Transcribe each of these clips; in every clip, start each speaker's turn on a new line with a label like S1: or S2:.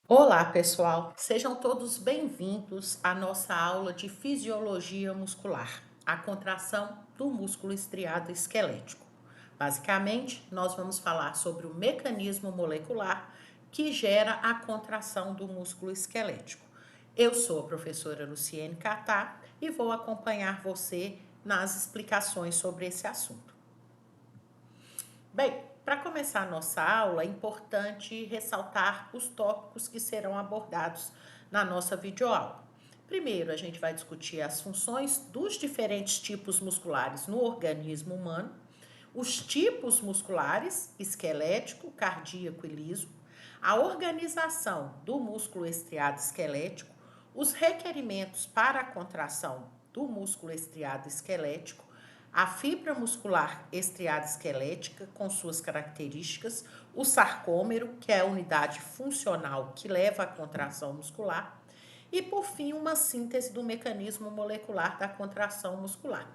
S1: Olá, pessoal! Sejam todos bem-vindos à nossa aula de fisiologia muscular, a contração do músculo estriado esquelético. Basicamente, nós vamos falar sobre o mecanismo molecular que gera a contração do músculo esquelético. Eu sou a professora Luciene Catar e vou acompanhar você nas explicações sobre esse assunto. Bem, para começar a nossa aula, é importante ressaltar os tópicos que serão abordados na nossa videoaula. Primeiro, a gente vai discutir as funções dos diferentes tipos musculares no organismo humano, os tipos musculares, esquelético, cardíaco e liso, a organização do músculo estriado esquelético, os requerimentos para a contração do músculo estriado esquelético, a fibra muscular estriada esquelética com suas características, o sarcômero, que é a unidade funcional que leva à contração muscular, e por fim, uma síntese do mecanismo molecular da contração muscular.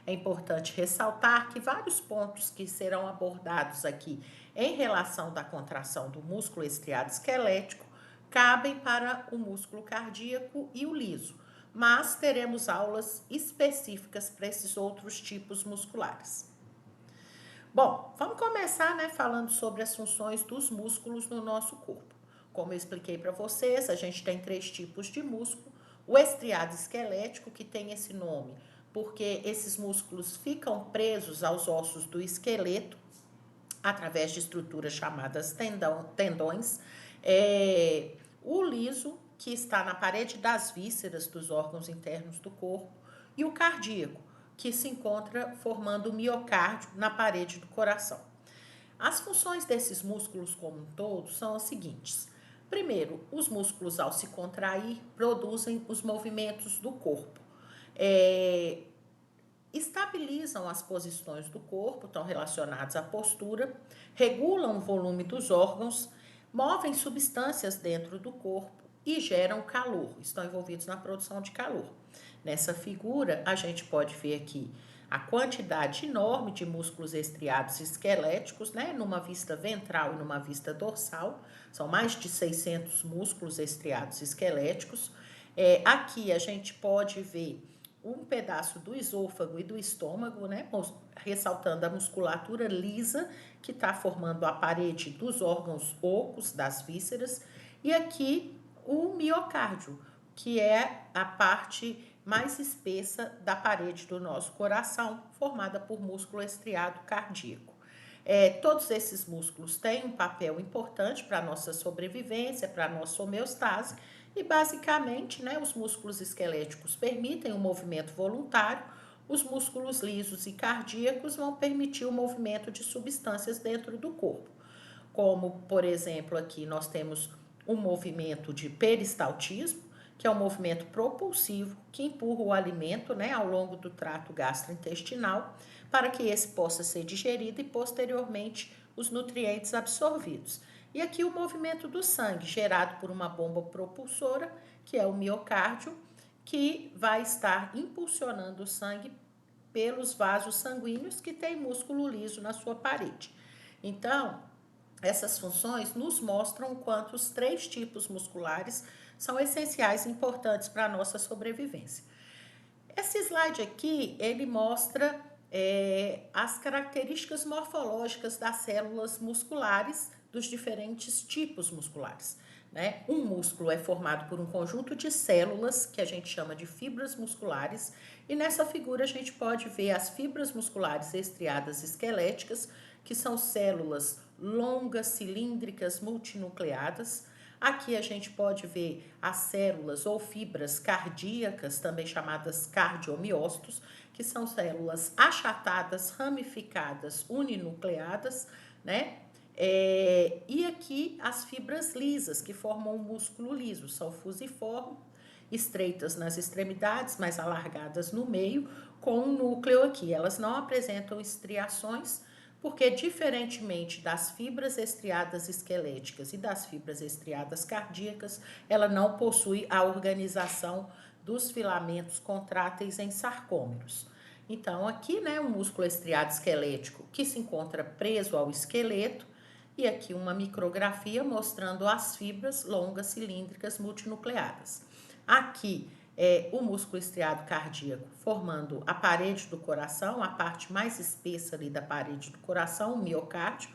S1: É importante ressaltar que vários pontos que serão abordados aqui em relação da contração do músculo estriado esquelético cabem para o músculo cardíaco e o liso, mas teremos aulas específicas para esses outros tipos musculares. Bom, vamos começar, falando sobre as funções dos músculos no nosso corpo. Como eu expliquei para vocês, a gente tem 3 tipos de músculo. O estriado esquelético, que tem esse nome porque esses músculos ficam presos aos ossos do esqueleto através de estruturas chamadas tendões. O liso, que está na parede das vísceras dos órgãos internos do corpo, e o cardíaco, que se encontra formando o miocárdio na parede do coração. As funções desses músculos como um todo são as seguintes. Primeiro, os músculos, ao se contrair, produzem os movimentos do corpo. Estabilizam as posições do corpo, estão relacionados à postura, regulam o volume dos órgãos, movem substâncias dentro do corpo e geram calor, estão envolvidos na produção de calor. Nessa figura, a gente pode ver aqui a quantidade enorme de músculos estriados esqueléticos, numa vista ventral e numa vista dorsal. São mais de 600 músculos estriados esqueléticos. Aqui a gente pode ver um pedaço do esôfago e do estômago, ressaltando a musculatura lisa que está formando a parede dos órgãos ocos, das vísceras, e aqui o miocárdio, que é a parte mais espessa da parede do nosso coração, formada por músculo estriado cardíaco. Todos esses músculos têm um papel importante para a nossa sobrevivência, para a nossa homeostase, e basicamente, os músculos esqueléticos permitem o movimento voluntário, os músculos lisos e cardíacos vão permitir o movimento de substâncias dentro do corpo. Como, por exemplo, aqui nós temos um movimento de peristaltismo, que é um movimento propulsivo que empurra o alimento, ao longo do trato gastrointestinal, para que esse possa ser digerido e posteriormente os nutrientes absorvidos. E aqui o movimento do sangue, gerado por uma bomba propulsora, que é o miocárdio, que vai estar impulsionando o sangue pelos vasos sanguíneos que tem músculo liso na sua parede. Então, essas funções nos mostram o quanto os 3 tipos musculares são essenciais e importantes para a nossa sobrevivência. Esse slide aqui, ele mostra as características morfológicas das células musculares dos diferentes tipos musculares. Um músculo é formado por um conjunto de células que a gente chama de fibras musculares, e nessa figura a gente pode ver as fibras musculares estriadas esqueléticas, que são células longas, cilíndricas, multinucleadas. Aqui a gente pode ver as células ou fibras cardíacas, também chamadas cardiomiócitos, que são células achatadas, ramificadas, uninucleadas, e aqui as fibras lisas, que formam o músculo liso, são fusiformes, estreitas nas extremidades, mais alargadas no meio, com um núcleo aqui. Elas não apresentam estriações, porque diferentemente das fibras estriadas esqueléticas e das fibras estriadas cardíacas, ela não possui a organização dos filamentos contráteis em sarcômeros. Então, aqui, o músculo estriado esquelético que se encontra preso ao esqueleto, e aqui uma micrografia mostrando as fibras longas cilíndricas multinucleadas. Aqui é o músculo estriado cardíaco formando a parede do coração, a parte mais espessa ali da parede do coração, o miocárdio,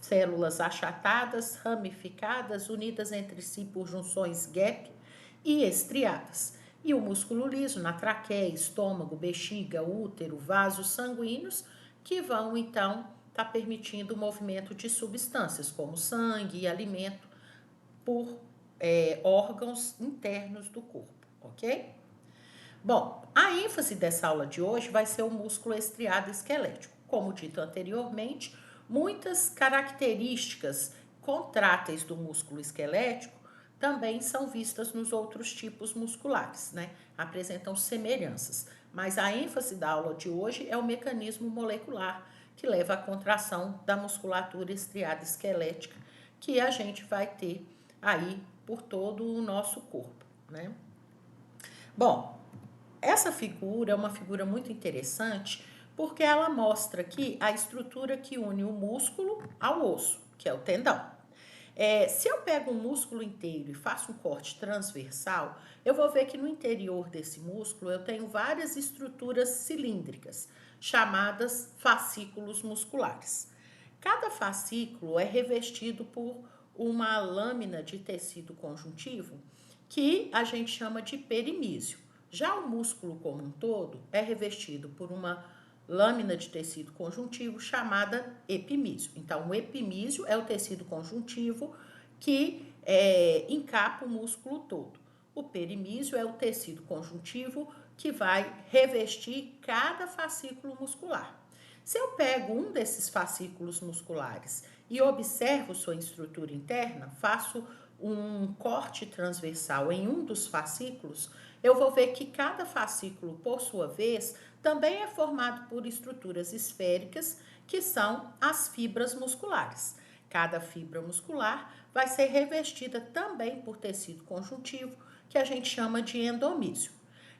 S1: células achatadas, ramificadas, unidas entre si por junções gap e estriadas. E o músculo liso na traqueia, estômago, bexiga, útero, vasos sanguíneos, que vão então estar permitindo o movimento de substâncias como sangue e alimento por órgãos internos do corpo, ok? Bom, a ênfase dessa aula de hoje vai ser o músculo estriado esquelético. Como dito anteriormente, muitas características contráteis do músculo esquelético também são vistas nos outros tipos musculares, né? Apresentam semelhanças, mas a ênfase da aula de hoje é o mecanismo molecular que leva à contração da musculatura estriada esquelética, que a gente vai ter aí por todo o nosso corpo, né? Bom, essa figura é uma figura muito interessante porque ela mostra aqui a estrutura que une o músculo ao osso, que é o tendão. Se eu pego um músculo inteiro e faço um corte transversal, eu vou ver que no interior desse músculo eu tenho várias estruturas cilíndricas, chamadas fascículos musculares. Cada fascículo é revestido por uma lâmina de tecido conjuntivo que a gente chama de perimísio. Já o músculo como um todo é revestido por uma lâmina de tecido conjuntivo chamada epimísio. Então, o epimísio é o tecido conjuntivo que encapa o músculo todo. O perimísio é o tecido conjuntivo que vai revestir cada fascículo muscular. Se eu pego um desses fascículos musculares e observo sua estrutura interna, faço um corte transversal em um dos fascículos, eu vou ver que cada fascículo, por sua vez, também é formado por estruturas esféricas, que são as fibras musculares. Cada fibra muscular vai ser revestida também por tecido conjuntivo, que a gente chama de endomísio.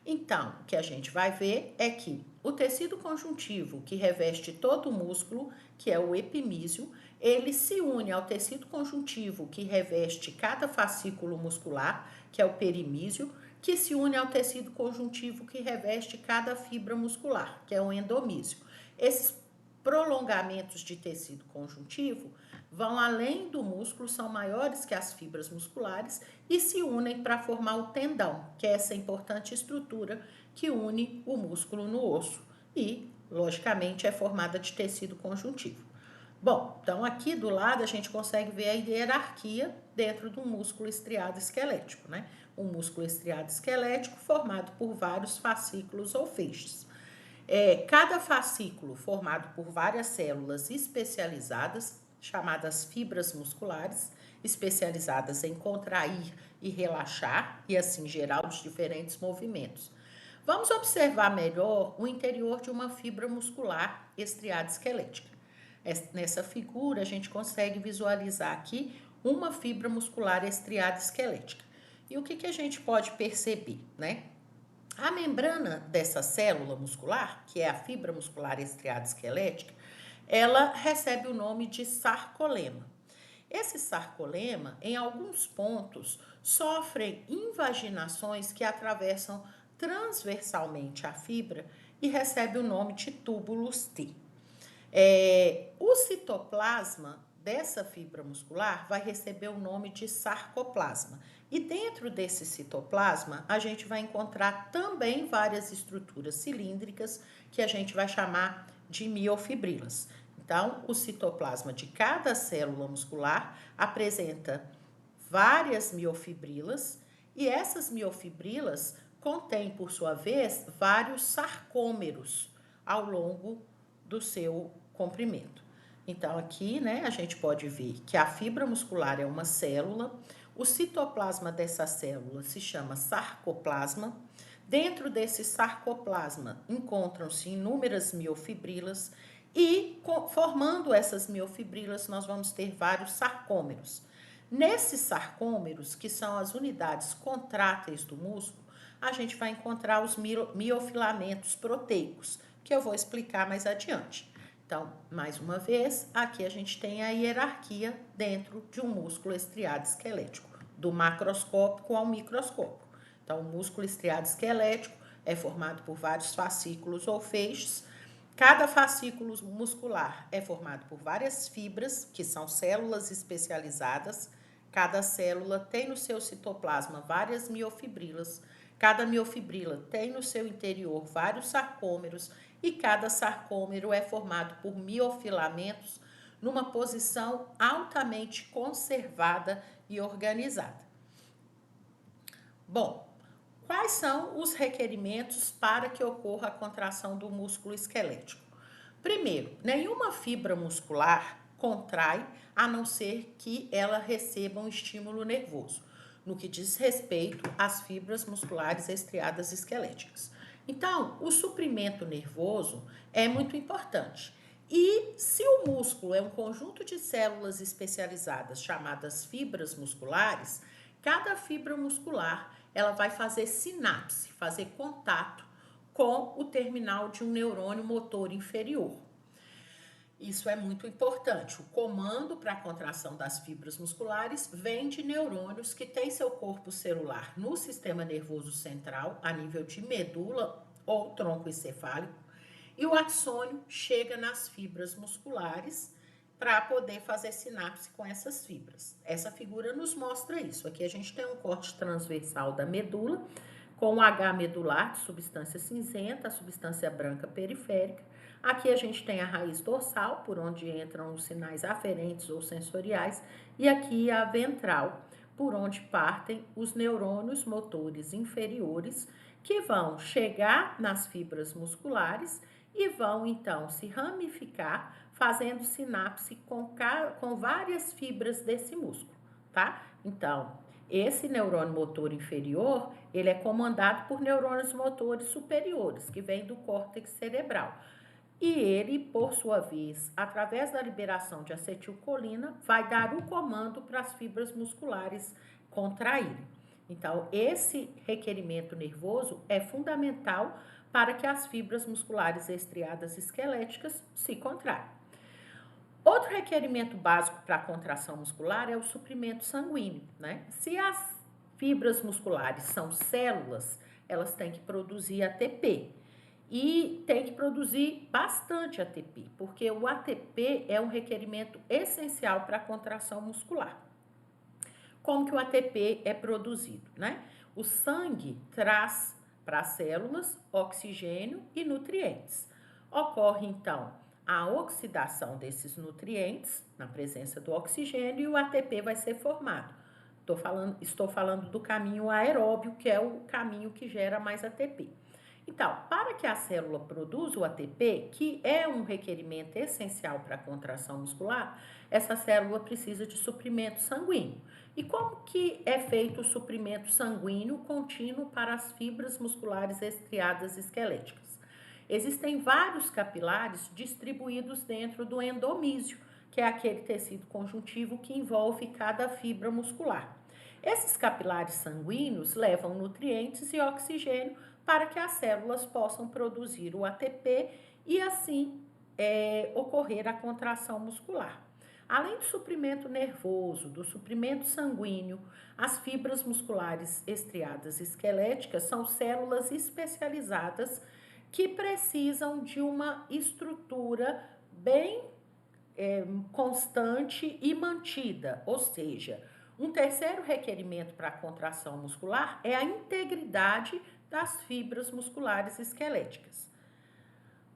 S1: Então, o que a gente vai ver é que o tecido conjuntivo que reveste todo o músculo, que é o epimísio, ele se une ao tecido conjuntivo que reveste cada fascículo muscular, que é o perimísio, que se une ao tecido conjuntivo que reveste cada fibra muscular, que é o endomísio. Esses prolongamentos de tecido conjuntivo vão além do músculo, são maiores que as fibras musculares e se unem para formar o tendão, que é essa importante estrutura que une o músculo no osso e, logicamente, é formada de tecido conjuntivo. Bom, então aqui do lado a gente consegue ver a hierarquia dentro do músculo estriado esquelético, né? Um músculo estriado esquelético formado por vários fascículos ou feixes. Cada fascículo formado por várias células especializadas, chamadas fibras musculares, especializadas em contrair e relaxar e assim gerar os diferentes movimentos. Vamos observar melhor o interior de uma fibra muscular estriada esquelética. Nessa figura, a gente consegue visualizar aqui uma fibra muscular estriada esquelética. E o que a gente pode perceber, né? A membrana dessa célula muscular, que é a fibra muscular estriada esquelética, ela recebe o nome de sarcolema. Esse sarcolema, em alguns pontos, sofre invaginações que atravessam transversalmente a fibra e recebe o nome de túbulos T. O citoplasma dessa fibra muscular vai receber o nome de sarcoplasma. E dentro desse citoplasma, a gente vai encontrar também várias estruturas cilíndricas que a gente vai chamar de miofibrilas. Então, o citoplasma de cada célula muscular apresenta várias miofibrilas e essas miofibrilas contêm, por sua vez, vários sarcômeros ao longo do seu comprimento. Então, aqui, né, a gente pode ver que a fibra muscular é uma célula, o citoplasma dessa célula se chama sarcoplasma. Dentro desse sarcoplasma encontram-se inúmeras miofibrilas e, formando essas miofibrilas, nós vamos ter vários sarcômeros. Nesses sarcômeros, que são as unidades contráteis do músculo, a gente vai encontrar os miofilamentos proteicos, que eu vou explicar mais adiante. Então, mais uma vez, aqui a gente tem a hierarquia dentro de um músculo estriado esquelético, do macroscópico ao microscópico. Então, o músculo estriado esquelético é formado por vários fascículos ou feixes. Cada fascículo muscular é formado por várias fibras, que são células especializadas. Cada célula tem no seu citoplasma várias miofibrilas. Cada miofibrila tem no seu interior vários sarcômeros e cada sarcômero é formado por miofilamentos numa posição altamente conservada e organizada. Bom, quais são os requerimentos para que ocorra a contração do músculo esquelético? Primeiro, nenhuma fibra muscular contrai a não ser que ela receba um estímulo nervoso, no que diz respeito às fibras musculares estriadas esqueléticas. Então, o suprimento nervoso é muito importante. E se o músculo é um conjunto de células especializadas chamadas fibras musculares, cada fibra muscular ela vai fazer sinapse, fazer contato com o terminal de um neurônio motor inferior. Isso é muito importante. O comando para a contração das fibras musculares vem de neurônios que têm seu corpo celular no sistema nervoso central, a nível de medula ou tronco encefálico, e o axônio chega nas fibras musculares para poder fazer sinapse com essas fibras. Essa figura nos mostra isso. Aqui a gente tem um corte transversal da medula, com o H medular de substância cinzenta, a substância branca periférica. Aqui a gente tem a raiz dorsal, por onde entram os sinais aferentes ou sensoriais, e aqui a ventral, por onde partem os neurônios motores inferiores, que vão chegar nas fibras musculares e vão então se ramificar, fazendo sinapse com várias fibras desse músculo, tá? Então, esse neurônio motor inferior, ele é comandado por neurônios motores superiores, que vêm do córtex cerebral. E ele, por sua vez, através da liberação de acetilcolina, vai dar o comando para as fibras musculares contraírem. Então, esse requerimento nervoso é fundamental para que as fibras musculares estriadas esqueléticas se contraiam. Outro requerimento básico para a contração muscular é o suprimento sanguíneo, né? Se as fibras musculares são células, elas têm que produzir ATP. E tem que produzir bastante ATP, porque o ATP é um requerimento essencial para a contração muscular. Como que o ATP é produzido, né? O sangue traz para as células oxigênio e nutrientes. Ocorre, então, a oxidação desses nutrientes na presença do oxigênio e o ATP vai ser formado. Estou falando do caminho aeróbio, que é o caminho que gera mais ATP. Então, para que a célula produza o ATP, que é um requerimento essencial para a contração muscular, essa célula precisa de suprimento sanguíneo. E como que é feito o suprimento sanguíneo contínuo para as fibras musculares estriadas esqueléticas? Existem vários capilares distribuídos dentro do endomísio, que é aquele tecido conjuntivo que envolve cada fibra muscular. Esses capilares sanguíneos levam nutrientes e oxigênio para que as células possam produzir o ATP e assim ocorrer a contração muscular. Além do suprimento nervoso, do suprimento sanguíneo, as fibras musculares estriadas esqueléticas são células especializadas que precisam de uma estrutura bem constante e mantida, ou seja, um terceiro requerimento para a contração muscular é a integridade das fibras musculares esqueléticas.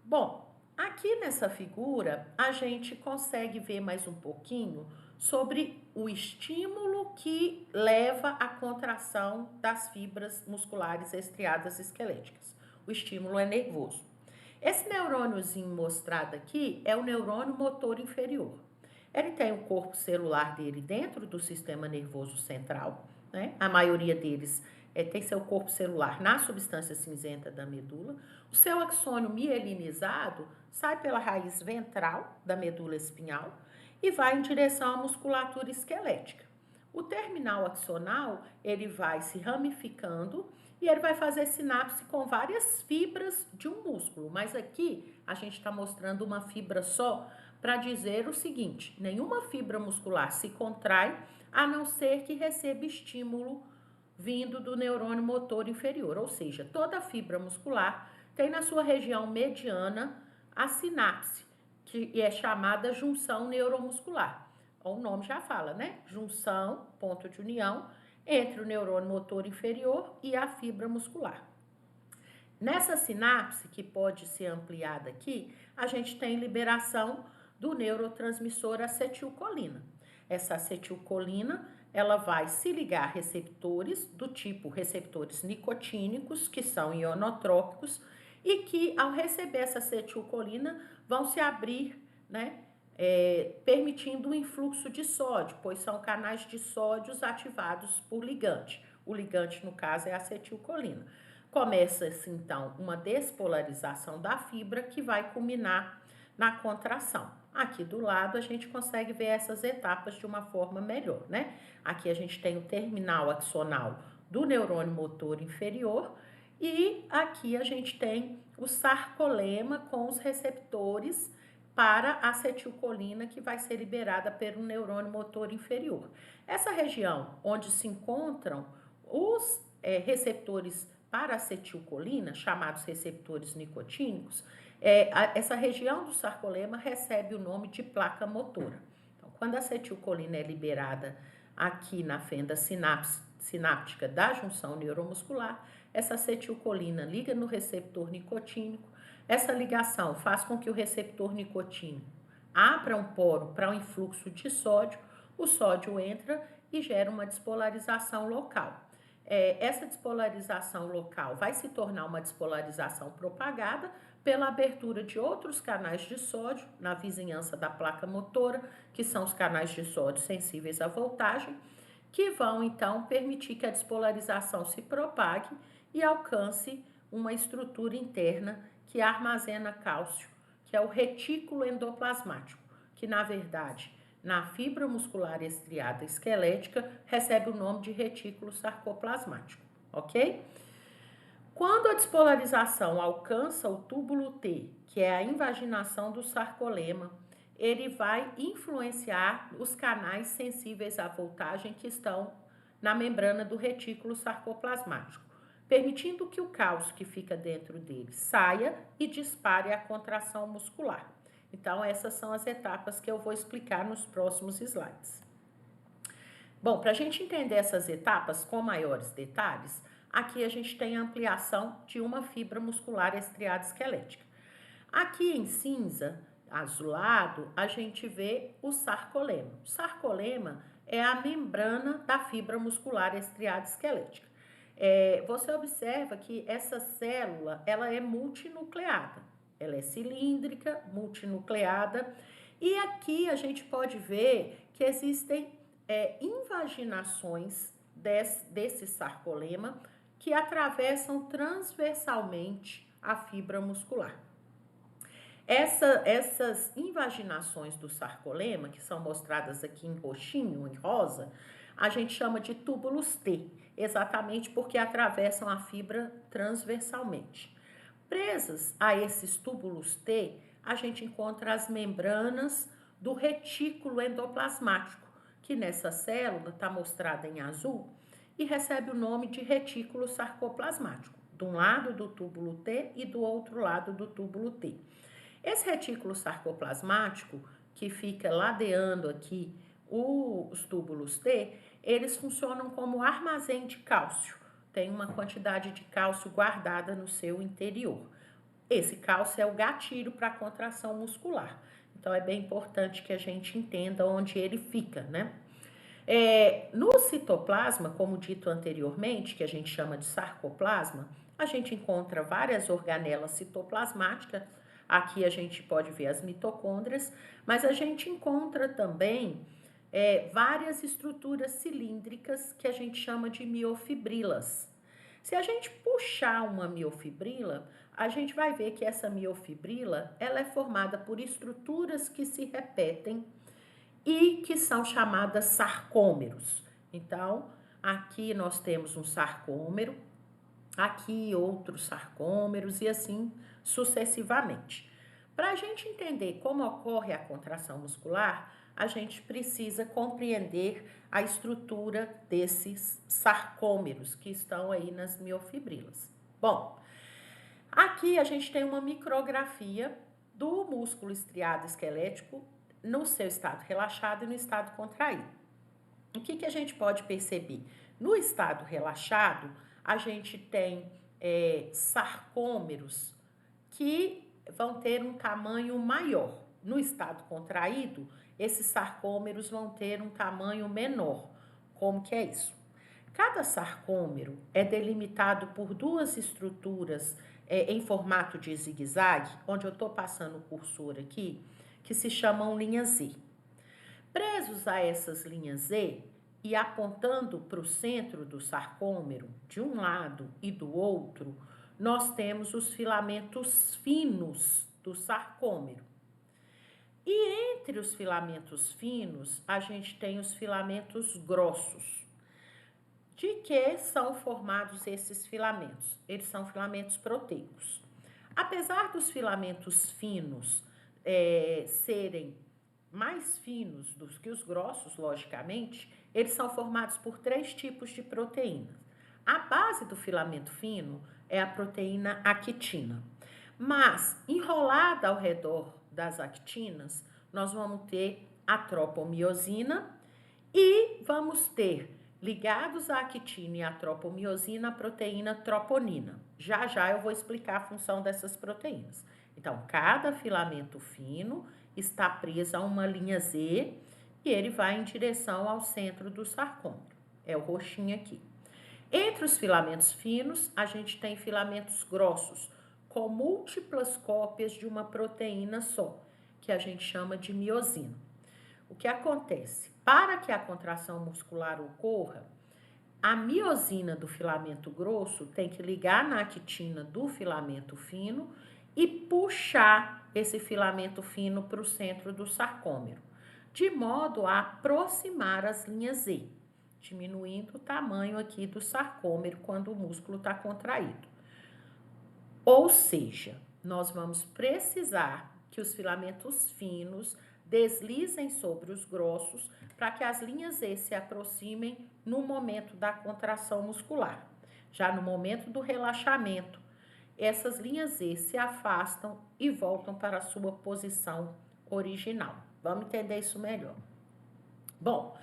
S1: Bom, aqui nessa figura a gente consegue ver mais um pouquinho sobre o estímulo que leva à contração das fibras musculares estriadas esqueléticas. O estímulo é nervoso. Esse neurôniozinho mostrado aqui é o neurônio motor inferior. Ele tem o corpo celular dele dentro do sistema nervoso central, né? A maioria deles tem seu corpo celular na substância cinzenta da medula. O seu axônio mielinizado sai pela raiz ventral da medula espinhal e vai em direção à musculatura esquelética. O terminal axonal, ele vai se ramificando e ele vai fazer sinapse com várias fibras de um músculo. Mas aqui a gente está mostrando uma fibra só para dizer o seguinte: nenhuma fibra muscular se contrai a não ser que receba estímulo vindo do neurônio motor inferior. Ou seja, toda fibra muscular tem na sua região mediana a sinapse, que é chamada junção neuromuscular. O nome já fala, né? Junção, ponto de união, entre o neurônio motor inferior e a fibra muscular. Nessa sinapse, que pode ser ampliada aqui, a gente tem liberação do neurotransmissor acetilcolina. Essa acetilcolina, ela vai se ligar a receptores do tipo receptores nicotínicos, que são ionotrópicos, e que ao receber essa acetilcolina vão se abrir, né, permitindo o influxo de sódio, pois são canais de sódios ativados por ligante. O ligante, no caso, é a acetilcolina. Começa-se, então, uma despolarização da fibra que vai culminar na contração. Aqui do lado, a gente consegue ver essas etapas de uma forma melhor, né? Aqui a gente tem o terminal axonal do neurônio motor inferior e aqui a gente tem o sarcolema com os receptores para a acetilcolina que vai ser liberada pelo neurônio motor inferior. Essa região onde se encontram os receptores para acetilcolina, chamados receptores nicotínicos, essa região do sarcolema recebe o nome de placa motora. Então, quando a acetilcolina é liberada aqui na fenda sináptica da junção neuromuscular, essa acetilcolina liga no receptor nicotínico. Essa ligação faz com que o receptor nicotínico abra um poro para o influxo de sódio, o sódio entra e gera uma despolarização local. Essa despolarização local vai se tornar uma despolarização propagada pela abertura de outros canais de sódio na vizinhança da placa motora, que são os canais de sódio sensíveis à voltagem, que vão então permitir que a despolarização se propague e alcance uma estrutura interna que armazena cálcio, que é o retículo endoplasmático, que na verdade, na fibra muscular estriada esquelética, recebe o nome de retículo sarcoplasmático, ok? Quando a despolarização alcança o túbulo T, que é a invaginação do sarcolema, ele vai influenciar os canais sensíveis à voltagem que estão na membrana do retículo sarcoplasmático, permitindo que o cálcio que fica dentro dele saia e dispare a contração muscular. Então, essas são as etapas que eu vou explicar nos próximos slides. Bom, para a gente entender essas etapas com maiores detalhes, aqui a gente tem a ampliação de uma fibra muscular estriada esquelética. Aqui em cinza, azulado, a gente vê o sarcolema. O sarcolema é a membrana da fibra muscular estriada esquelética. Você observa que essa célula, ela é multinucleada. Ela é cilíndrica, multinucleada. E aqui a gente pode ver que existem invaginações desse sarcolema que atravessam transversalmente a fibra muscular. Essas invaginações do sarcolema, que são mostradas aqui em roxinho, em rosa, a gente chama de túbulos T, exatamente porque atravessam a fibra transversalmente. Presas a esses túbulos T, a gente encontra as membranas do retículo endoplasmático, que nessa célula está mostrada em azul e recebe o nome de retículo sarcoplasmático, de um lado do túbulo T e do outro lado do túbulo T. Esse retículo sarcoplasmático, que fica ladeando aqui os túbulos T, eles funcionam como armazém de cálcio. Tem uma quantidade de cálcio guardada no seu interior. Esse cálcio é o gatilho para a contração muscular. Então, é bem importante que a gente entenda onde ele fica, né? No citoplasma, como dito anteriormente, que a gente chama de sarcoplasma, a gente encontra várias organelas citoplasmáticas. Aqui a gente pode ver as mitocôndrias, mas a gente encontra também várias estruturas cilíndricas que a gente chama de miofibrilas. Se a gente puxar uma miofibrila, a gente vai ver que essa miofibrila ela é formada por estruturas que se repetem e que são chamadas sarcômeros. Então, aqui nós temos um sarcômero, aqui outros sarcômeros e assim sucessivamente. Para a gente entender como ocorre a contração muscular, a gente precisa compreender a estrutura desses sarcômeros que estão aí nas miofibrilas. Bom, aqui a gente tem uma micrografia do músculo estriado esquelético no seu estado relaxado e no estado contraído. O que a gente pode perceber? No estado relaxado, a gente tem sarcômeros que vão ter um tamanho maior. No estado contraído, esses sarcômeros vão ter um tamanho menor. Como que é isso? Cada sarcômero é delimitado por duas estruturas em formato de zigue-zague, onde eu estou passando o cursor aqui, que se chamam linhas Z. Presos a essas linhas Z e apontando para o centro do sarcômero, de um lado e do outro, nós temos os filamentos finos do sarcômero. E entre os filamentos finos, a gente tem os filamentos grossos. De que são formados esses filamentos? Eles são filamentos proteicos. Apesar dos filamentos finos serem mais finos do que os grossos, logicamente, eles são formados por 3 tipos de proteínas. A base do filamento fino é a proteína actina. Mas, enrolada ao redor das actinas, nós vamos ter a tropomiosina e vamos ter, ligados à actina e à tropomiosina, a proteína troponina. Já já eu vou explicar a função dessas proteínas. Então, cada filamento fino está preso a uma linha Z e ele vai em direção ao centro do sarcômero. É o roxinho aqui. Entre os filamentos finos, a gente tem filamentos grossos, com múltiplas cópias de uma proteína só, que a gente chama de miosina. O que acontece? Para que a contração muscular ocorra, a miosina do filamento grosso tem que ligar na actina do filamento fino e puxar esse filamento fino para o centro do sarcômero, de modo a aproximar as linhas Z, diminuindo o tamanho aqui do sarcômero quando o músculo está contraído. Ou seja, nós vamos precisar que os filamentos finos deslizem sobre os grossos para que as linhas Z se aproximem no momento da contração muscular. Já no momento do relaxamento, essas linhas Z se afastam e voltam para a sua posição original. Vamos entender isso melhor. Bom,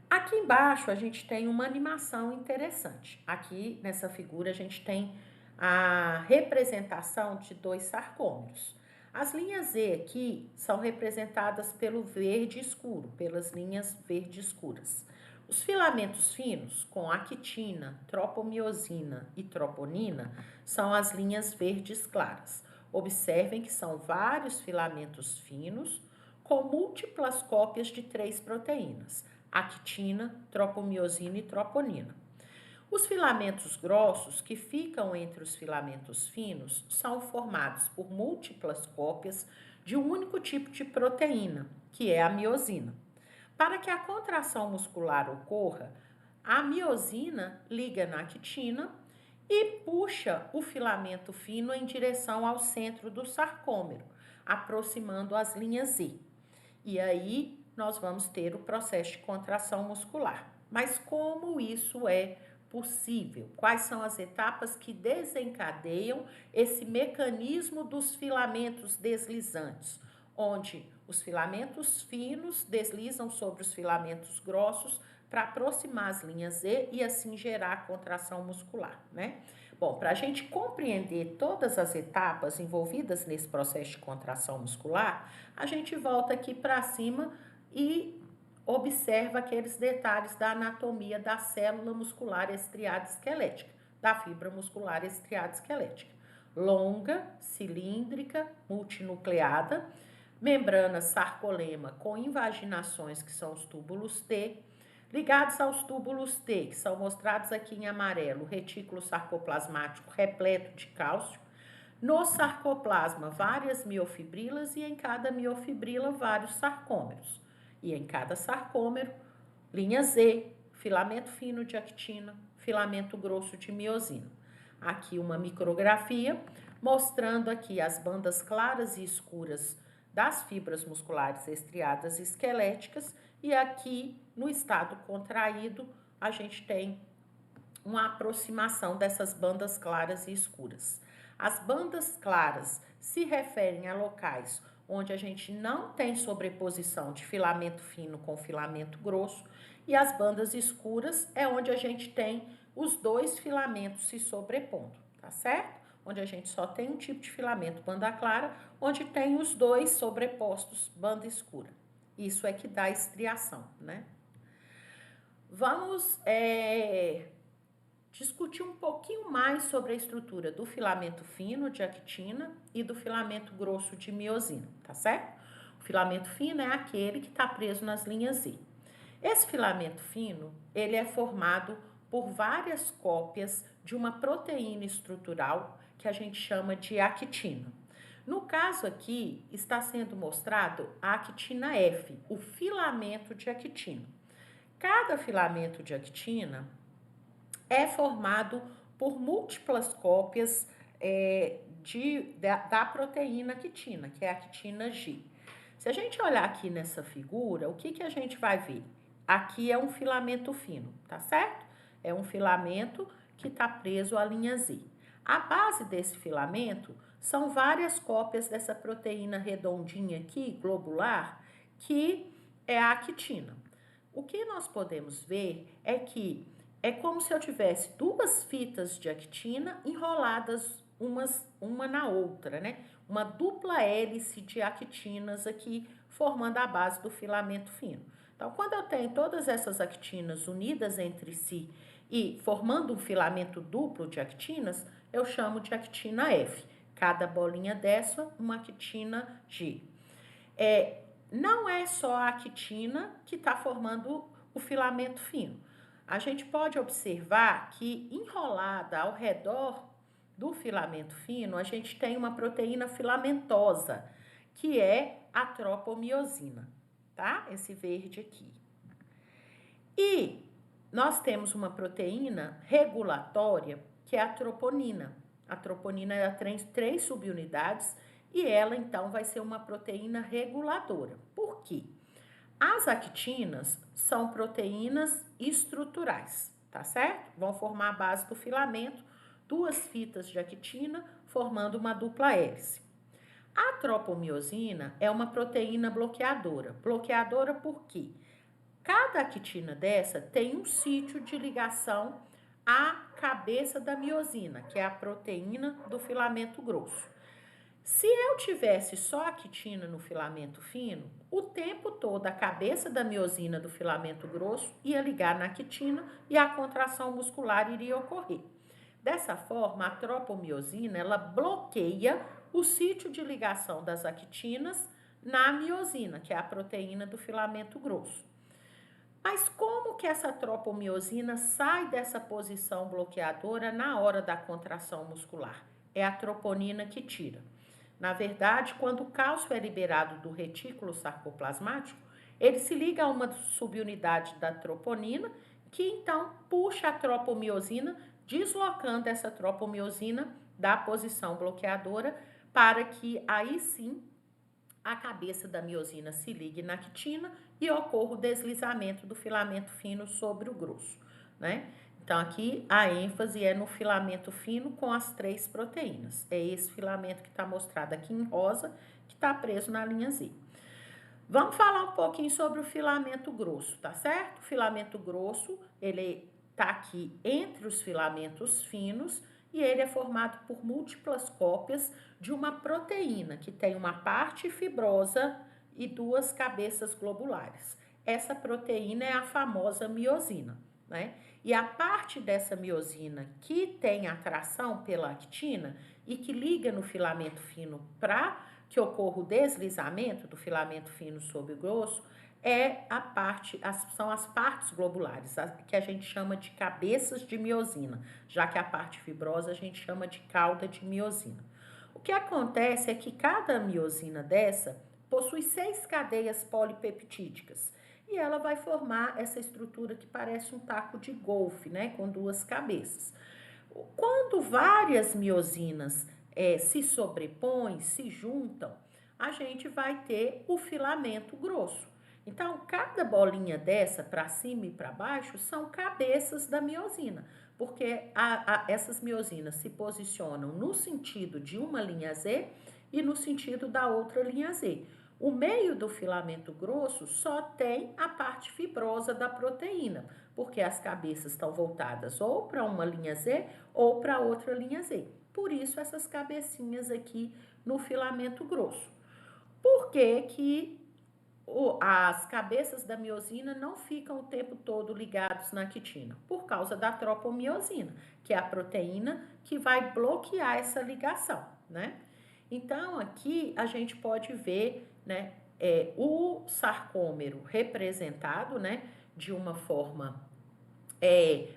S1: aqui embaixo a gente tem uma animação interessante. Aqui nessa figura a gente tem a representação de 2 sarcômeros. As linhas Z aqui são representadas pelo verde escuro, pelas linhas verde escuras. Os filamentos finos, com actina, tropomiosina e troponina, são as linhas verdes claras. Observem que são vários filamentos finos com múltiplas cópias de 3 proteínas: actina, tropomiosina e troponina. Os filamentos grossos, que ficam entre os filamentos finos, são formados por múltiplas cópias de um único tipo de proteína, que é a miosina. Para que a contração muscular ocorra, a miosina liga na actina e puxa o filamento fino em direção ao centro do sarcômero, aproximando as linhas Z. E aí nós vamos ter o processo de contração muscular. Mas como isso é possível? Quais são as etapas que desencadeiam esse mecanismo dos filamentos deslizantes, onde os filamentos finos deslizam sobre os filamentos grossos para aproximar as linhas Z e assim gerar contração muscular, né? Bom, para a gente compreender todas as etapas envolvidas nesse processo de contração muscular, a gente volta aqui para cima e observa aqueles detalhes da anatomia da célula muscular estriada esquelética, da fibra muscular estriada esquelética. Longa, cilíndrica, multinucleada, membrana sarcolema com invaginações, que são os túbulos T, ligados aos túbulos T, que são mostrados aqui em amarelo, retículo sarcoplasmático repleto de cálcio. No sarcoplasma, várias miofibrilas e em cada miofibrila, vários sarcômeros. E em cada sarcômero, linha Z, filamento fino de actina, filamento grosso de miosina. Aqui uma micrografia mostrando aqui as bandas claras e escuras das fibras musculares estriadas e esqueléticas, e aqui no estado contraído a gente tem uma aproximação dessas bandas claras e escuras. As bandas claras se referem a locais onde a gente não tem sobreposição de filamento fino com filamento grosso, e as bandas escuras é onde a gente tem os dois filamentos se sobrepondo, tá certo? Onde a gente só tem um tipo de filamento, banda clara, onde tem os dois sobrepostos, banda escura. Isso é que dá estriação, né? Vamos discutir um pouquinho mais sobre a estrutura do filamento fino de actina e do filamento grosso de miosina, tá certo? O filamento fino é aquele que está preso nas linhas Z. Esse filamento fino, ele é formado por várias cópias de uma proteína estrutural que a gente chama de actina. No caso aqui, está sendo mostrado a actina F, o filamento de actina. Cada filamento de actina é formado por múltiplas cópias da proteína actina, que é a actina G. Se a gente olhar aqui nessa figura, o que a gente vai ver? Aqui é um filamento fino, tá certo? É um filamento que está preso à linha Z. A base desse filamento são várias cópias dessa proteína redondinha aqui, globular, que é a actina. O que nós podemos ver é que é como se eu tivesse duas fitas de actina enroladas uma na outra, né? Uma dupla hélice de actinas aqui formando a base do filamento fino. Então, quando eu tenho todas essas actinas unidas entre si e formando um filamento duplo de actinas, eu chamo de actina F. Cada bolinha dessa, uma actina G. Não é só a actina que está formando o filamento fino. A gente pode observar que enrolada ao redor do filamento fino, a gente tem uma proteína filamentosa, que é a tropomiosina, tá? Esse verde aqui. E nós temos uma proteína regulatória, que é a troponina. A troponina tem 3 subunidades e ela, então, vai ser uma proteína reguladora. Por quê? As actinas são proteínas estruturais, tá certo? Vão formar a base do filamento, duas fitas de actina formando uma dupla hélice. A tropomiosina é uma proteína bloqueadora. Bloqueadora por quê? Cada actina dessa tem um sítio de ligação à cabeça da miosina, que é a proteína do filamento grosso. Se eu tivesse só actina no filamento fino, o tempo todo a cabeça da miosina do filamento grosso ia ligar na actina e a contração muscular iria ocorrer. Dessa forma, a tropomiosina, ela bloqueia o sítio de ligação das actinas na miosina, que é a proteína do filamento grosso. Mas como que essa tropomiosina sai dessa posição bloqueadora na hora da contração muscular? É a troponina que tira. Na verdade, quando o cálcio é liberado do retículo sarcoplasmático, ele se liga a uma subunidade da troponina, que então puxa a tropomiosina, deslocando essa tropomiosina da posição bloqueadora, para que aí sim a cabeça da miosina se ligue na actina e ocorra o deslizamento do filamento fino sobre o grosso, né? Então, aqui a ênfase é no filamento fino com as 3 proteínas. É esse filamento que está mostrado aqui em rosa, que está preso na linha Z. Vamos falar um pouquinho sobre o filamento grosso, tá certo? O filamento grosso, ele está aqui entre os filamentos finos e ele é formado por múltiplas cópias de uma proteína que tem uma parte fibrosa e 2 cabeças globulares. Essa proteína é a famosa miosina, né? E a parte dessa miosina que tem atração pela actina e que liga no filamento fino para que ocorra o deslizamento do filamento fino sobre o grosso, são as partes globulares, que a gente chama de cabeças de miosina, já que a parte fibrosa a gente chama de cauda de miosina. O que acontece é que cada miosina dessa possui 6 cadeias polipeptídicas, e ela vai formar essa estrutura que parece um taco de golfe, né, com duas cabeças. Quando várias miosinas se sobrepõem, se juntam, a gente vai ter o filamento grosso. Então, cada bolinha dessa, para cima e para baixo, são cabeças da miosina, porque essas miosinas se posicionam no sentido de uma linha Z e no sentido da outra linha Z. O meio do filamento grosso só tem a parte fibrosa da proteína, porque as cabeças estão voltadas ou para uma linha Z ou para outra linha Z. Por isso, essas cabecinhas aqui no filamento grosso. Por que que as cabeças da miosina não ficam o tempo todo ligados na quitina? Por causa da tropomiosina, que é a proteína que vai bloquear essa ligação, né? Então, aqui a gente pode ver, né, o sarcômero representado, né, de uma forma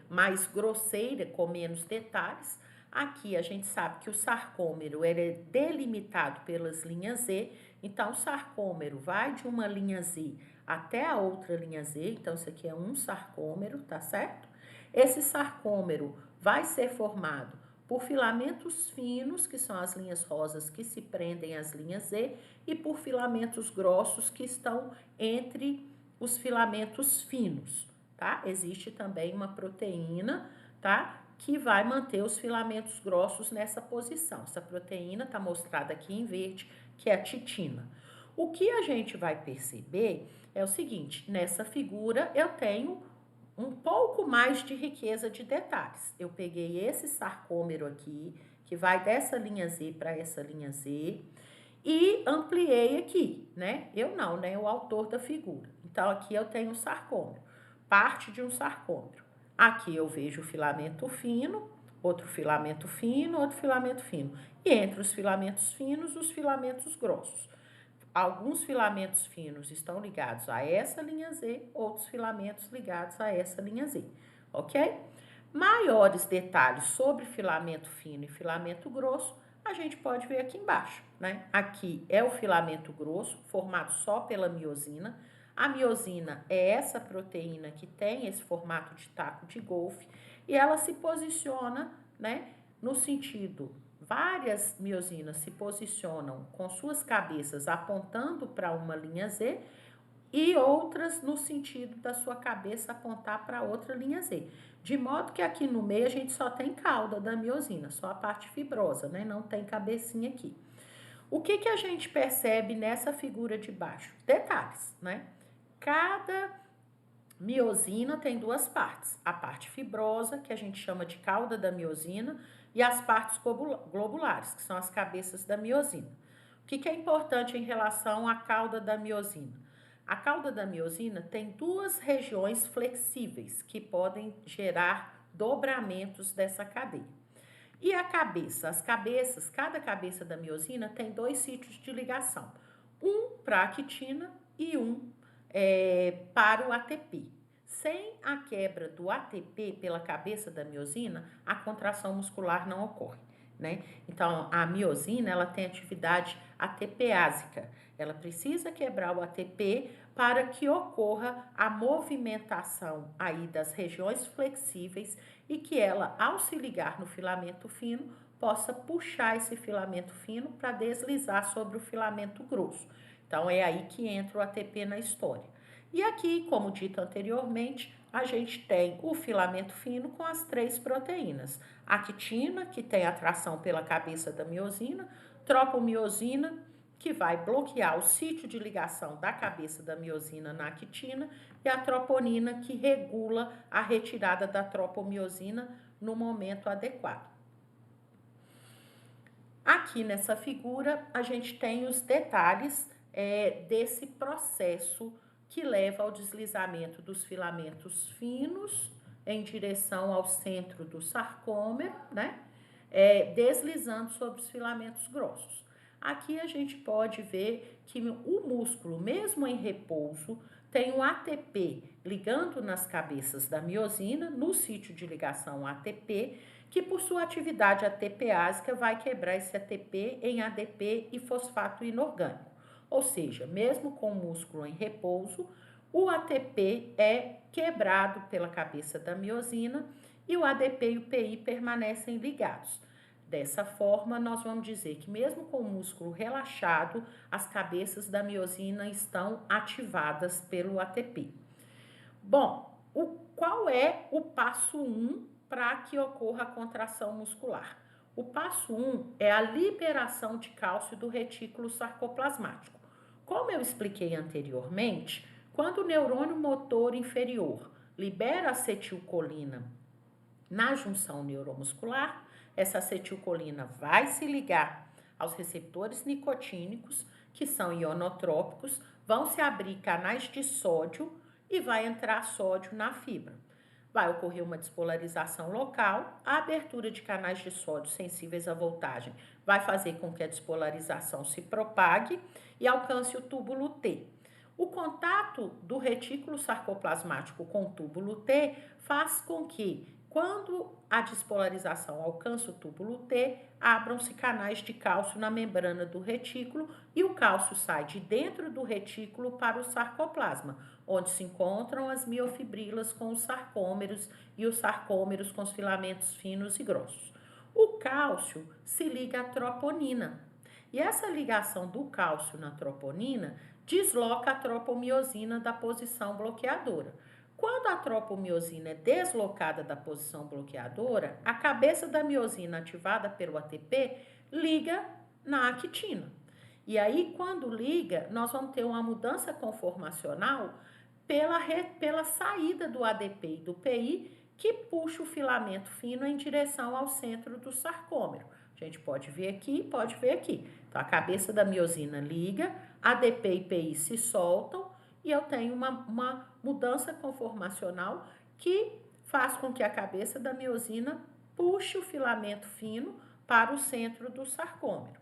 S1: mais grosseira, com menos detalhes. Aqui a gente sabe que o sarcômero ele é delimitado pelas linhas Z, então o sarcômero vai de uma linha Z até a outra linha Z, então isso aqui é um sarcômero, tá certo? Esse sarcômero vai ser formado por filamentos finos, que são as linhas rosas que se prendem às linhas Z, e por filamentos grossos que estão entre os filamentos finos, tá? Existe também uma proteína, tá? Que vai manter os filamentos grossos nessa posição. Essa proteína está mostrada aqui em verde, que é a titina. O que a gente vai perceber é o seguinte: nessa figura eu tenho um pouco mais de riqueza de detalhes. Eu peguei esse sarcômero aqui, que vai dessa linha Z para essa linha Z, e ampliei aqui, né? Eu não, né? O autor da figura. Então, aqui eu tenho o sarcômero, parte de um sarcômero. Aqui eu vejo o filamento fino, outro filamento fino, outro filamento fino. E entre os filamentos finos, os filamentos grossos. Alguns filamentos finos estão ligados a essa linha Z, outros filamentos ligados a essa linha Z, ok? Maiores detalhes sobre filamento fino e filamento grosso, a gente pode ver aqui embaixo, né? Aqui é o filamento grosso, formado só pela miosina. A miosina é essa proteína que tem esse formato de taco de golfe e ela se posiciona, né, no sentido. Várias miosinas se posicionam com suas cabeças apontando para uma linha Z e outras no sentido da sua cabeça apontar para outra linha Z. De modo que aqui no meio a gente só tem cauda da miosina, só a parte fibrosa, né? Não tem cabecinha aqui. O que que a gente percebe nessa figura de baixo? Detalhes, né? Cada miosina tem duas partes, a parte fibrosa, que a gente chama de cauda da miosina, e as partes globulares, que são as cabeças da miosina. O que é importante em relação à cauda da miosina? A cauda da miosina tem duas regiões flexíveis que podem gerar dobramentos dessa cadeia. E a cabeça? As cabeças, cada cabeça da miosina tem dois sítios de ligação. Um para a actina e um para o ATP. Sem a quebra do ATP pela cabeça da miosina, a contração muscular não ocorre, né? Então, a miosina, ela tem atividade ATPásica. Ela precisa quebrar o ATP para que ocorra a movimentação aí das regiões flexíveis e que ela, ao se ligar no filamento fino, possa puxar esse filamento fino para deslizar sobre o filamento grosso. Então, é aí que entra o ATP na história. E aqui, como dito anteriormente, a gente tem o filamento fino com as três proteínas. A actina, que tem atração pela cabeça da miosina, tropomiosina, que vai bloquear o sítio de ligação da cabeça da miosina na actina, e a troponina, que regula a retirada da tropomiosina no momento adequado. Aqui nessa figura, a gente tem os detalhes desse processo que leva ao deslizamento dos filamentos finos em direção ao centro do sarcômero, né? Deslizando sobre os filamentos grossos. Aqui a gente pode ver que o músculo, mesmo em repouso, tem um ATP ligando nas cabeças da miosina, no sítio de ligação ATP, que por sua atividade ATPásica vai quebrar esse ATP em ADP e fosfato inorgânico. Ou seja, mesmo com o músculo em repouso, o ATP é quebrado pela cabeça da miosina e o ADP e o PI permanecem ligados. Dessa forma, nós vamos dizer que mesmo com o músculo relaxado, as cabeças da miosina estão ativadas pelo ATP. Bom, qual é o passo 1 para que ocorra a contração muscular? O passo 1 é a liberação de cálcio do retículo sarcoplasmático. Como eu expliquei anteriormente, quando o neurônio motor inferior libera acetilcolina na junção neuromuscular, essa acetilcolina vai se ligar aos receptores nicotínicos, que são ionotrópicos, vão se abrir canais de sódio e vai entrar sódio na fibra. Vai ocorrer uma despolarização local, a abertura de canais de sódio sensíveis à voltagem vai fazer com que a despolarização se propague e alcance o túbulo T. O contato do retículo sarcoplasmático com o túbulo T faz com que, quando a despolarização alcança o túbulo T, abram-se canais de cálcio na membrana do retículo e o cálcio sai de dentro do retículo para o sarcoplasma, onde se encontram as miofibrilas com os sarcômeros e os sarcômeros com os filamentos finos e grossos. O cálcio se liga à troponina, e essa ligação do cálcio na troponina desloca a tropomiosina da posição bloqueadora. Quando a tropomiosina é deslocada da posição bloqueadora, a cabeça da miosina ativada pelo ATP liga na actina. E aí, quando liga, nós vamos ter uma mudança conformacional pela saída do ADP e do PI, que puxa o filamento fino em direção ao centro do sarcômero. A gente pode ver aqui, pode ver aqui. Então, a cabeça da miosina liga, ADP e PI se soltam, e eu tenho uma mudança conformacional que faz com que a cabeça da miosina puxe o filamento fino para o centro do sarcômero.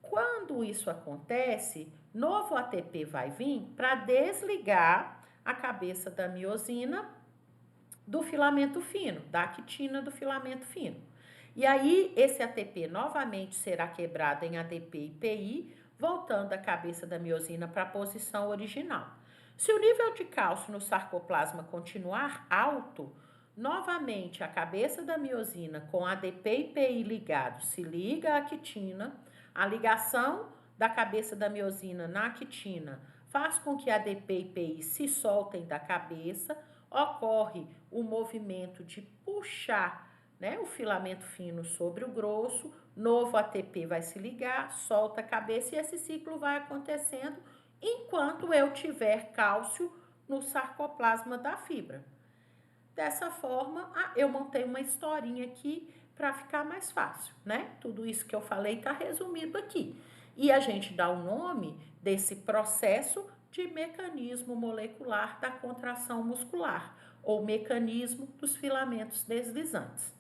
S1: Quando isso acontece, novo ATP vai vir para desligar a cabeça da miosina do filamento fino, da actina do filamento fino. E aí, esse ATP novamente será quebrado em ADP e PI, voltando a cabeça da miosina para a posição original. Se o nível de cálcio no sarcoplasma continuar alto, novamente a cabeça da miosina com ADP e PI ligados se liga à actina, a ligação da cabeça da miosina na actina faz com que ADP e PI se soltem da cabeça, ocorre o movimento de puxar, né, o filamento fino sobre o grosso, novo ATP vai se ligar, solta a cabeça e esse ciclo vai acontecendo enquanto eu tiver cálcio no sarcoplasma da fibra. Dessa forma, eu montei uma historinha aqui para ficar mais fácil, né? Tudo isso que eu falei está resumido aqui. E a gente dá o nome desse processo de mecanismo molecular da contração muscular, ou mecanismo dos filamentos deslizantes.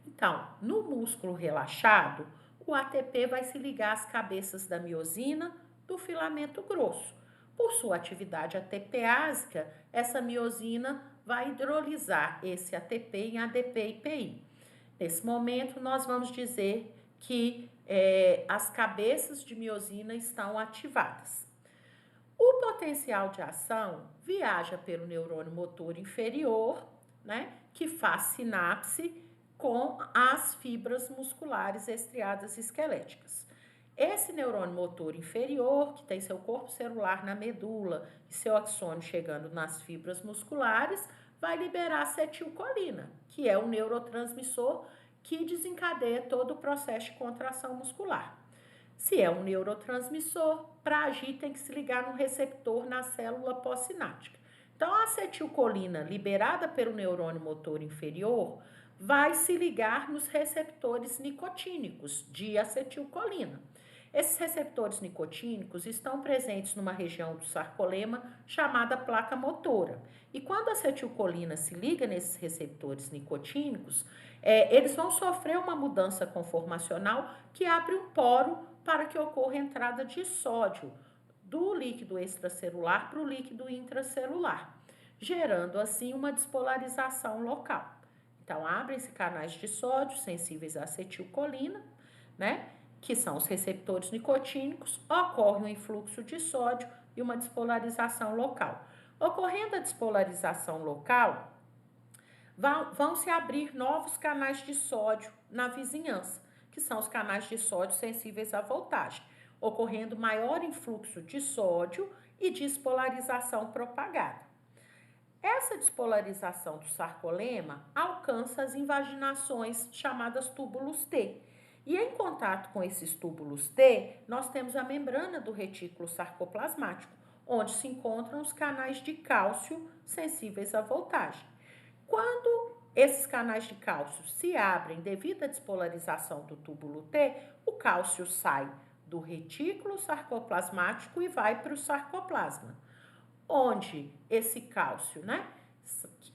S1: Então, no músculo relaxado, o ATP vai se ligar às cabeças da miosina do filamento grosso. Por sua atividade ATPásica, essa miosina vai hidrolisar esse ATP em ADP e PI. Nesse momento, nós vamos dizer que as cabeças de miosina estão ativadas. O potencial de ação viaja pelo neurônio motor inferior, né, que faz sinapse com as fibras musculares estriadas esqueléticas. Esse neurônio motor inferior, que tem seu corpo celular na medula e seu axônio chegando nas fibras musculares, vai liberar acetilcolina, que é o neurotransmissor que desencadeia todo o processo de contração muscular. Se é um neurotransmissor, para agir tem que se ligar no receptor na célula pós-sináptica. Então, a acetilcolina liberada pelo neurônio motor inferior vai se ligar nos receptores nicotínicos de acetilcolina. Esses receptores nicotínicos estão presentes numa região do sarcolema chamada placa motora. E quando a acetilcolina se liga nesses receptores nicotínicos, eles vão sofrer uma mudança conformacional que abre um poro para que ocorra a entrada de sódio do líquido extracelular para o líquido intracelular, gerando assim uma despolarização local. Então, abrem-se canais de sódio sensíveis à acetilcolina, né? Que são os receptores nicotínicos, ocorre um influxo de sódio e uma despolarização local. Ocorrendo a despolarização local, vão se abrir novos canais de sódio na vizinhança, que são os canais de sódio sensíveis à voltagem, ocorrendo maior influxo de sódio e despolarização propagada. Essa despolarização do sarcolema alcança as invaginações chamadas túbulos T. E em contato com esses túbulos T, nós temos a membrana do retículo sarcoplasmático, onde se encontram os canais de cálcio sensíveis à voltagem. Quando esses canais de cálcio se abrem devido à despolarização do túbulo T, o cálcio sai do retículo sarcoplasmático e vai para o sarcoplasma, onde esse cálcio,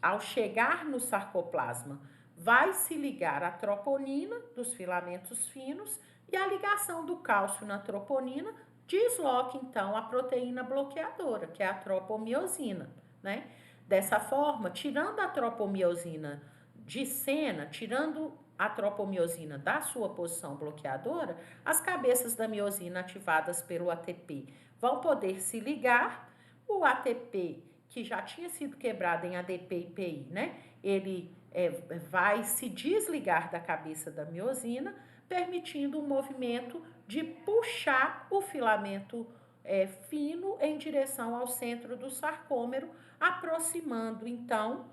S1: ao chegar no sarcoplasma, vai se ligar à troponina dos filamentos finos e a ligação do cálcio na troponina desloca então a proteína bloqueadora, que é a tropomiosina, né? Dessa forma, tirando a tropomiosina de cena, tirando a tropomiosina da sua posição bloqueadora, as cabeças da miosina ativadas pelo ATP vão poder se ligar. O ATP, que já tinha sido quebrado em ADP e PI, né? Ele vai se desligar da cabeça da miosina, permitindo o movimento de puxar o filamento fino em direção ao centro do sarcômero, aproximando então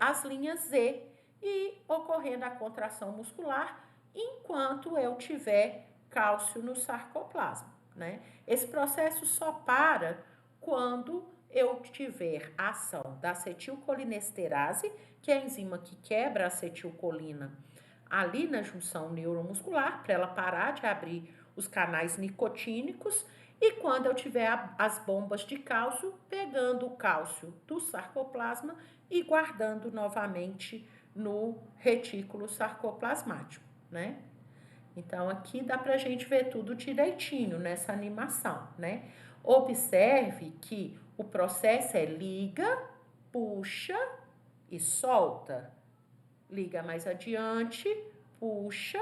S1: as linhas Z e ocorrendo a contração muscular enquanto eu tiver cálcio no sarcoplasma, né? Esse processo só para quando eu tiver a ação da acetilcolinesterase, que é a enzima que quebra a acetilcolina ali na junção neuromuscular, para ela parar de abrir os canais nicotínicos, e quando eu tiver as bombas de cálcio, pegando o cálcio do sarcoplasma e guardando novamente no retículo sarcoplasmático, né? Então, aqui dá pra gente ver tudo direitinho nessa animação, né? Observe que o processo é liga, puxa e solta. Liga mais adiante, puxa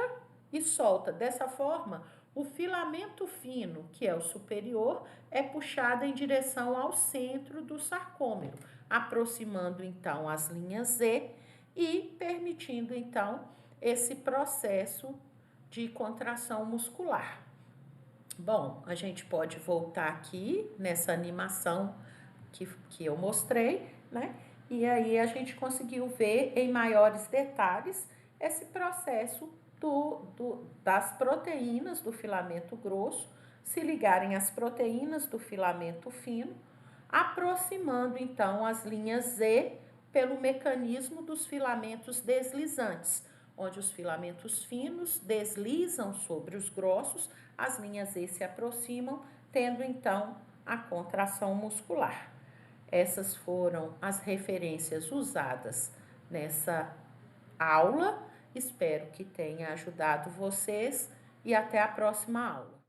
S1: e solta. Dessa forma, o filamento fino, que é o superior, é puxado em direção ao centro do sarcômero, aproximando então as linhas Z e permitindo então esse processo de contração muscular. Bom, a gente pode voltar aqui nessa animação que eu mostrei, né? E aí a gente conseguiu ver em maiores detalhes esse processo das proteínas do filamento grosso se ligarem às proteínas do filamento fino, aproximando então as linhas Z pelo mecanismo dos filamentos deslizantes, onde os filamentos finos deslizam sobre os grossos, as linhas Z se aproximam, tendo então a contração muscular. Essas foram as referências usadas nessa aula. Espero que tenha ajudado vocês e até a próxima aula.